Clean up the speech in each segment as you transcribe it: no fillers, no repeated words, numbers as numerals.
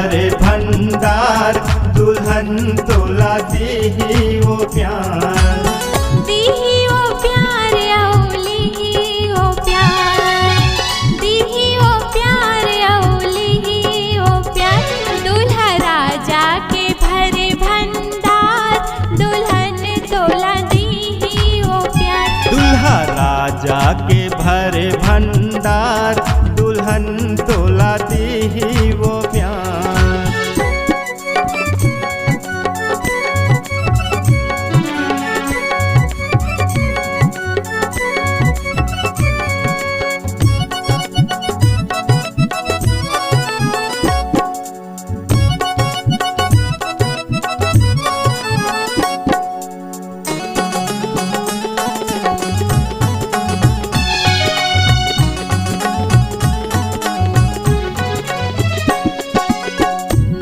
भरे भंडार दुल्हन तोला दीही वो प्यार। दीही वो प्यार औलिही वो प्यार, दीही वो प्यार औलिही वो प्यार। दूल्हा राजा के भरे भंडार दुल्हन तोला दीही वो प्यार। दूल्हा राजा के भरे भंडार दुल्हन तोला दीही वो प्यार।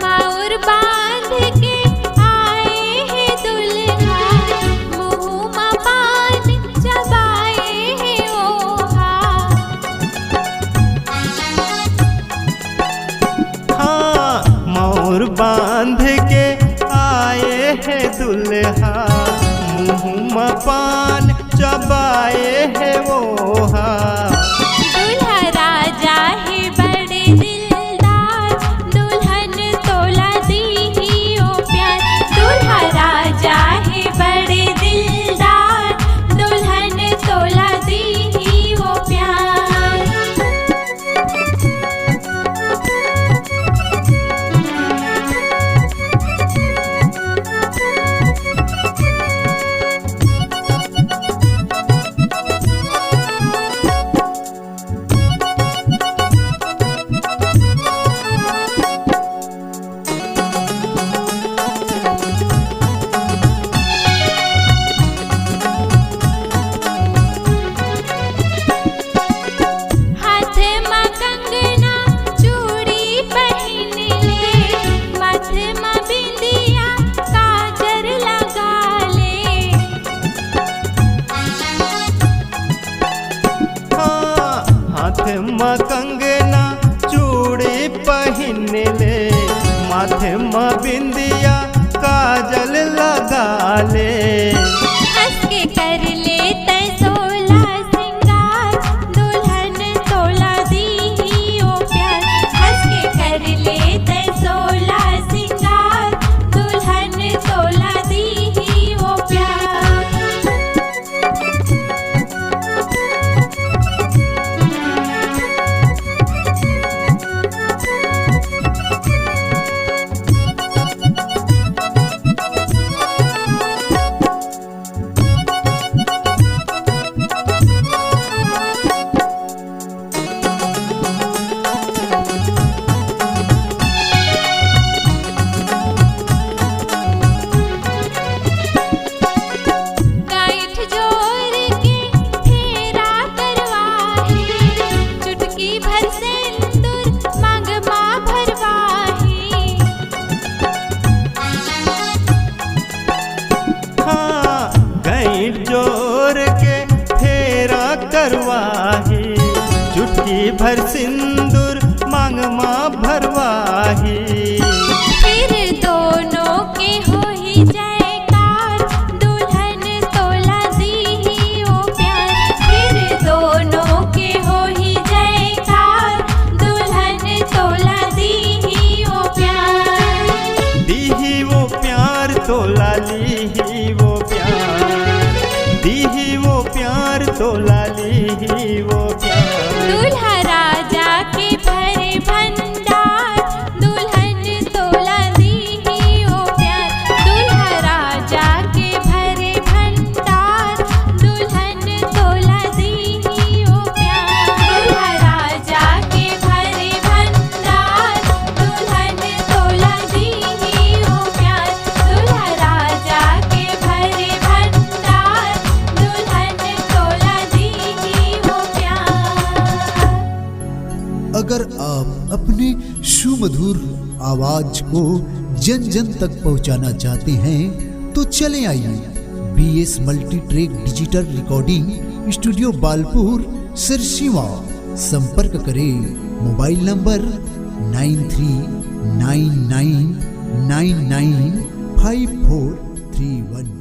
माउर बांध के आए हैं दुल्हा, मुँह में पान चबाए हैं ओहा। हाँ मोर बांध के आए हैं दुल्हा, मुँह में पान चबाए है वोहा। दूल्हा राजा है बड़े दिलदार दुल्हन तोला दीही वो प्यार। दूल्हा राजा है बड़े दिलदार दुल्हन तोला दीही वो प्यार। हाथ में कंगना चूड़ी पहन ले, माथे में बिंदिया काजर लगा ले। हाँ हाथ में कंगना चूड़ी पहन ले, माथे में बिंदिया काजल लगा ले। हंस के कर ले तै सोला सिंगार दुल्हन तोला दीही वो प्यार। हंस के कर ले तै सोला सिंगार दुल्हन तोला दीही वो प्यार। गाइठ जोर के फेरा करवाही, चुटकी भर सिंदूर मांग माँ भरवाही। हाँ गैर जोर के फेरा करवाही, चुटकी भर सिंदूर मांग माँ भरवाही। फिर दोनों के हो ही जयकार दुल्हन तोला दीही वो प्यार। फिर दोनों के हो ही जयकार दुल्हन तोला दीही वो प्यार। दीही वो प्यार तोला लीही वो प्यार, दीही वो प्यार तोला लीही वो प्यार। दूल्हा राजा के भरे भंडार दुल्हन तोला दीही वो प्यार। दूल्हा राजा के भरे भंडार दुल्हन तोला दीही वो प्यार। दूल्हा राजा के भरे भंडार दुल्हन तोला दीही वो प्यार। दूल्हा राजा के भरे भंडार दुल्हन तोला दीही वो प्यार। अगर आप अपने सुमधुर आवाज को जन जन तक पहुंचाना चाहते हैं तो चले आइए BS multi track digital recording studio Balpur Sirsiwa. संपर्क करें मोबाइल नंबर 9399995431।